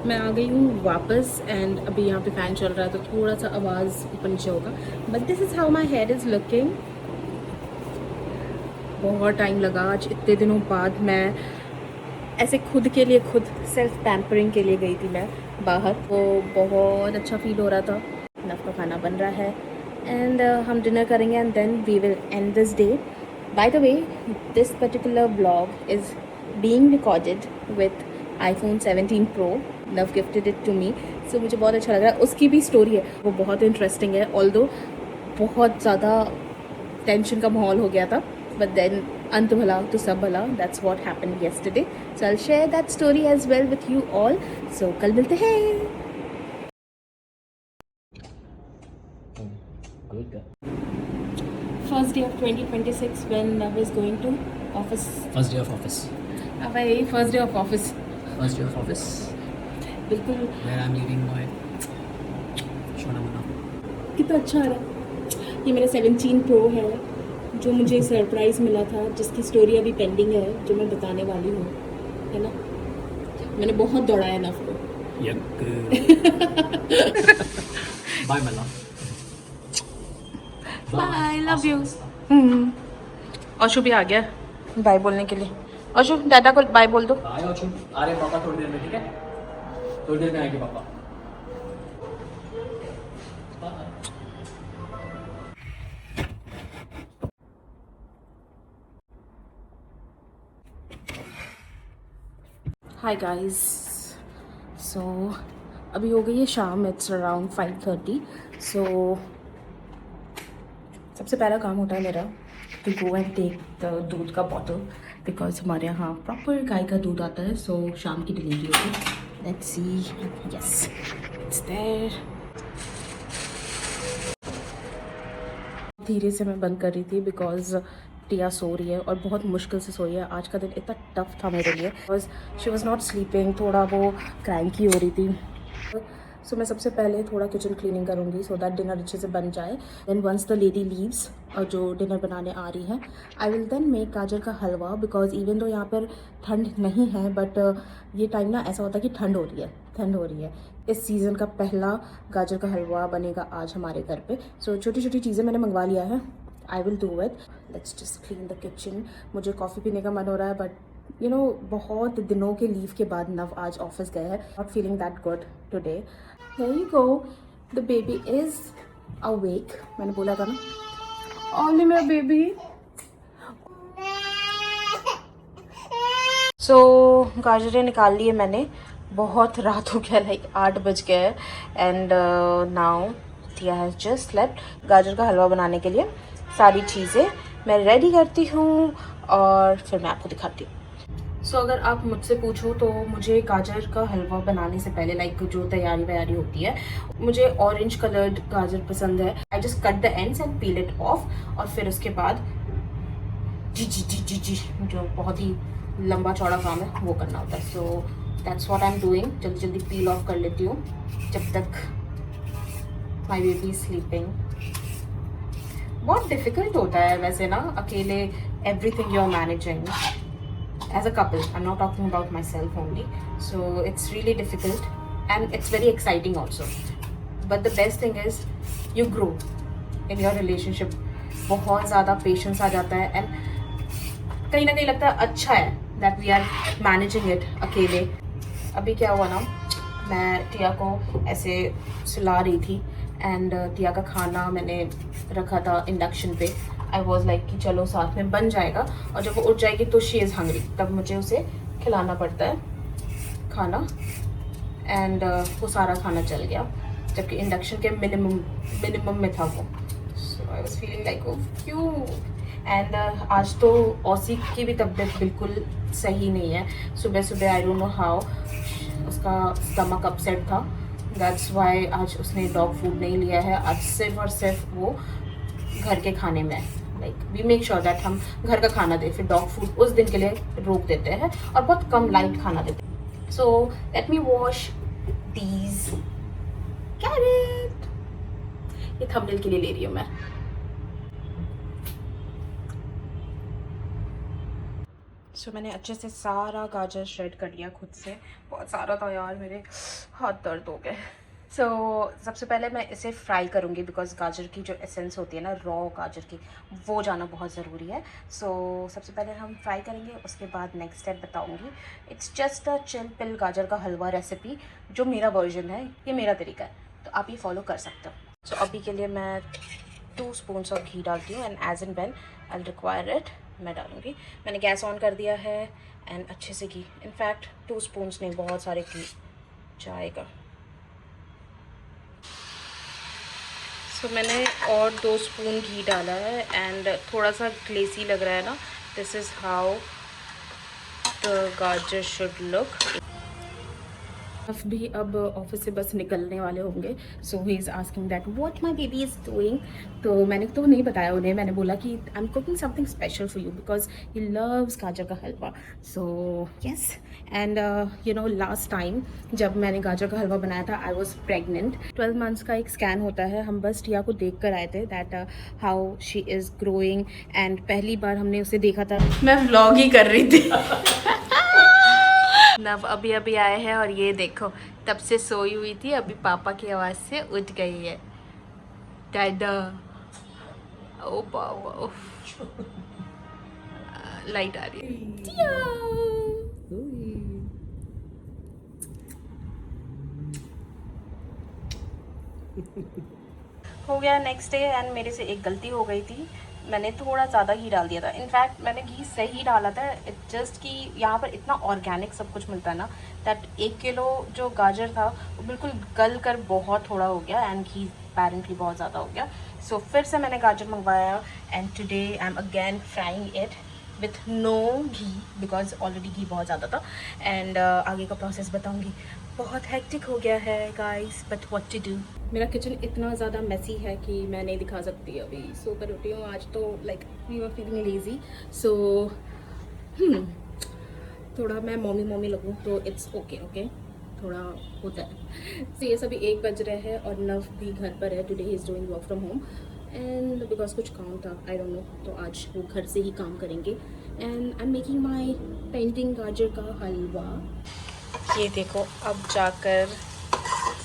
मैं आ गई हूँ वापस एंड अभी यहाँ पे फ़ैन चल रहा है तो थोड़ा सा आवाज़ ऊपर नीचे होगा, but this is how my here is looking. बहुत टाइम लगा, आज इतने दिनों बाद मैं ऐसे खुद के लिए, खुद सेल्फ पैम्परिंग के लिए गई थी मैं बाहर। वो बहुत अच्छा फील हो रहा था। नफ का खाना बन रहा है एंड हम डिनर करेंगे and then we will end this day. By the way, this particular vlog is being recorded with iPhone 17 Pro. नव gifted it to me, so मुझे बहुत अच्छा लग रहा है। उसकी भी स्टोरी है, वो बहुत इंटरेस्टिंग है, ऑल्दो बहुत ज़्यादा टेंशन का माहौल हो गया था, but then अंत भला तो सब भला, that's what happened yesterday, so I'll share that story as well with you all. So कल मिलते हैं। First day of 2026 when Nav is going to office. First day of office. अब यही first day of office, First day of office. बिल्कुल। Where I'm leaving my Shonamana. कितना अच्छा आ रहा है। ये मेरा 17 Pro है जो मुझे सरप्राइज़ मिला था, जिसकी स्टोरी अभी पेंडिंग है, जो मैं बताने वाली हूँ, है ना। मैंने बहुत दौड़ाया नव को। Bye, my love. Bye, love you. औशु भी आ गया बाय बोलने के लिए। औशु, दादा को बाय बोल दो। Bye, Ochu. आ रहे पापा थोड़ी देर में, ठीक है? थोड़ी देर में आएंगे पापा। हाय गाइस, सो अभी हो गई है शाम, इट्स अराउंड 5:30। सो सबसे पहला काम होता है मेरा to go and take the दूध का बॉटल, बिकॉज हमारे यहाँ प्रॉपर गाय का दूध आता है। सो शाम की डिलीवरी होगी, let's see. Yes, it's there. धीरे से मैं बंद कर रही थी बिकॉज टिया सो रही है और बहुत मुश्किल से सोई है। आज का दिन इतना टफ था मेरे लिए because she was not sleeping, थोड़ा वो क्रैंकी हो रही थी। सो मैं सबसे पहले थोड़ा किचन क्लीनिंग करूँगी सो दैट डिनर अच्छे से बन जाए। Then once the lady leaves और जो डिनर बनाने आ रही है, आई विल देन मेक गाजर का हलवा, बिकॉज इवन तो यहाँ पर ठंड नहीं है बट ये टाइम ना ऐसा होता है कि ठंड हो रही है, ठंड हो रही है। इस सीज़न का पहला गाजर का हलवा बनेगा आज हमारे घर पे। सो छोटी छोटी चीज़ें मैंने मंगवा लिया है, I will do it. Let's just clean the kitchen. मुझे कॉफ़ी पीने का मन हो रहा है बट यू नो बहुत दिनों के लीव के बाद नव आज ऑफिस गए हैं, not feeling that good today. Here you go, the baby is awake. मैंने बोला था ना, only my baby. So गाजरें निकाल लिए मैंने, बहुत रात हो गया, लाइक 8 बज गए and now Tia has just slept. गाजर का हलवा बनाने के लिए सारी चीज़ें मैं रेडी करती हूँ और फिर मैं आपको दिखाती हूँ। सो अगर आप मुझसे पूछो तो मुझे गाजर का हलवा बनाने से पहले लाइक जो तैयारी वैयारी होती है, मुझे ऑरेंज कलर्ड गाजर पसंद है। I just cut the ends and peel it of और फिर उसके बाद जी जो बहुत ही लंबा चौड़ा काम है वो करना होता है। So that's what I am doing. जल्दी जल्दी पील ऑफ कर लेती हूँ जब तक माई बेबी स्लीपिंग। बहुत डिफिकल्ट होता है वैसे ना अकेले everything you are managing as a couple. I'm not talking about myself only. So it's really difficult and it's very exciting also. But the best thing is you grow in your relationship. बहुत ज़्यादा patience आ जाता है and कहीं ना कहीं लगता है अच्छा है that we are managing it अकेले। अभी क्या हुआ ना, मैं टिया को ऐसे सुला रही थी एंड टिया का खाना मैंने रखा था इंडक्शन पे। आई वॉज लाइक कि चलो साथ में बन जाएगा और जब वो उठ जाएगी तो शी इज़ हंग्री, तब मुझे उसे खिलाना पड़ता है खाना एंड वो सारा खाना चल गया जबकि इंडक्शन के मिनिमम में था वो। So I was feeling like oh क्यों। एंड आज तो औसी की भी तबीयत बिल्कुल सही नहीं है। सुबह सुबह आई डोंट नो हाउ उसका स्टमक अपसेट था, दैट्स वाई आज उसने डॉग फूड नहीं लिया है। आज सिर्फ और सिर्फ वो घर के खाने में like we make sure that हम घर का खाना दें, फिर डॉग फूड उस दिन के लिए रोक देते हैं और बहुत कम लाइट खाना देते हैं। So let me wash these carrot. ये थंबनेल के लिए ले रही हूँ मैं। सो मैंने अच्छे से सारा गाजर श्रेड कर लिया खुद से, बहुत सारा था यार, मेरे हाथ दर्द हो गए। सो सबसे पहले मैं इसे फ्राई करूँगी बिकॉज गाजर की जो एसेंस होती है ना, रॉ गाजर की, वो जाना बहुत ज़रूरी है। सो सबसे पहले हम फ्राई करेंगे, उसके बाद नेक्स्ट स्टेप बताऊँगी। It's just a chill pill गाजर का हलवा रेसिपी, जो मेरा वर्जन है, ये मेरा तरीका है, तो आप ये फॉलो कर सकते हो। सो अभी के लिए मैं 2 स्पून्स ऑफ घी डालती हूँ, and as and when I require it मैं डालूँगी। मैंने गैस ऑन कर दिया है एंड अच्छे से घी, इनफैक्ट 2 स्पून्स नहीं, बहुत सारे घी जाएगा। तो मैंने और 2 स्पून घी डाला है एंड थोड़ा सा ग्लेसी लग रहा है ना, this is how the gajar should look. भी अब ऑफिस से बस निकलने वाले होंगे, so he is asking that what my baby is doing. तो मैंने तो नहीं बताया उन्हें, मैंने बोला कि I am cooking something special for you because he loves gajar का halwa. So yes, and you know last time जब मैंने गाजर का हलवा बनाया था, आई वॉज प्रेगनेंट। 12 मंथ्स का एक स्कैन होता है, हम बस टिया को देख कर आए थे that how she is growing, and पहली बार हमने उसे देखा था, मैं व्लॉग ही कर रही थी। नव अभी अभी आए हैं और ये देखो, तब से सोई हुई थी, अभी पापा की आवाज़ से उठ गई है। दादा ओ पाओ, लाइट आ रही है। हो गया नेक्स्ट डे, एंड मेरे से एक गलती हो गई थी, मैंने थोड़ा ज़्यादा घी डाल दिया था। इनफैक्ट मैंने घी सही डाला था, इट जस्ट कि यहाँ पर इतना ऑर्गेनिक सब कुछ मिलता है ना, दैट 1 किलो जो गाजर था वो बिल्कुल गल कर बहुत थोड़ा हो गया, एंड घी अपेरेंटली बहुत ज़्यादा हो गया। सो फिर से मैंने गाजर मंगवाया, and today I am again frying it with no ghee because already घी बहुत ज़्यादा था। एंड आगे का प्रोसेस बताऊँगी। बहुत हेक्टिक हो गया है guys, but what to do. मेरा किचन इतना ज़्यादा मेसी है कि मैं नहीं दिखा सकती अभी, सो कर उठी हूँ आज तो, like we were feeling lazy, so थोड़ा मैं मॉमी लगूँ तो इट्स ओके ओके, थोड़ा होता है। तो ये सभी 1 बज रहे हैं और नव भी घर पर है, today he is doing work from home, and because कुछ काम था, आई डोंट नो, तो आज वो घर से ही काम करेंगे। And I am making my painting गाजर का हलवा। ये देखो अब जाकर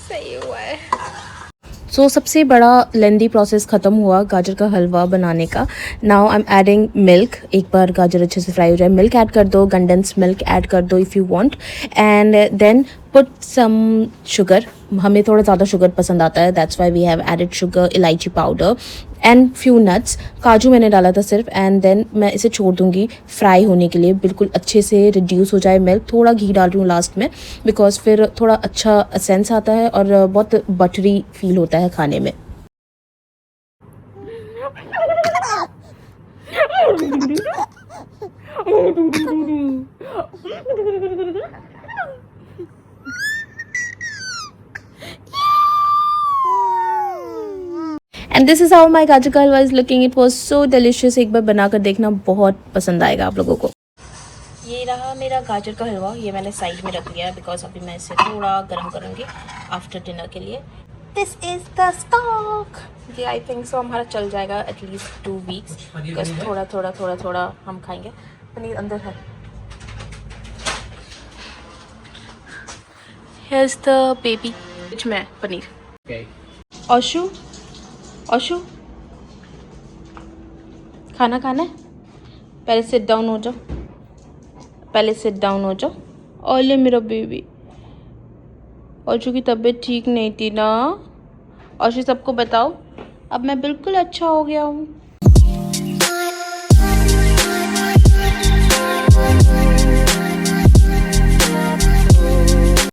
सही हुआ है। सो सबसे बड़ा लेंदी प्रोसेस ख़त्म हुआ गाजर का हलवा बनाने का। Now I am adding milk. एक बार गाजर अच्छे से फ्राई हो जाए, मिल्क ऐड कर दो, कंडेंस मिल्क ऐड कर दो if you want, and then put some sugar. हमें थोड़ा ज़्यादा शुगर पसंद आता है, that's why we have added sugar, elaichi powder and few nuts. काजू मैंने डाला था सिर्फ, एंड देन मैं इसे छोड़ दूँगी फ्राई होने के लिए, बिल्कुल अच्छे से रिड्यूस हो जाए मिल्क। थोड़ा घी डाल रही हूँ लास्ट में बिकॉज फिर थोड़ा अच्छा सेंस आता है और बहुत बटरी फील होता है खाने में। And this is how my gajar का halwa is looking. It was so delicious. एक बार बनाकर देखना, बहुत पसंद आएगा आप लोगों को। ये रहा मेरा गाजर का हलवा, ये मैंने साइड में रख लिया है बिकॉज अभी मैं इसे थोड़ा गर्म करूँगी आफ्टर डिनर के लिए। This is the stock. ये आई थिंक सो हमारा चल जाएगा एटलीस्ट 2 वीक्स बिकॉज थोड़ा हम खाएंगे। पनीर अंदर है। Here's the baby. Which में पनीर। Okay. औशु खाना खाना है? पहले सिट डाउन हो जाओ, पहले सिट डाउन हो जाओ। ओले मेरा बेबी। औशु की तबीयत ठीक नहीं थी ना, औशु सबको बताओ अब मैं बिल्कुल अच्छा हो गया हूँ।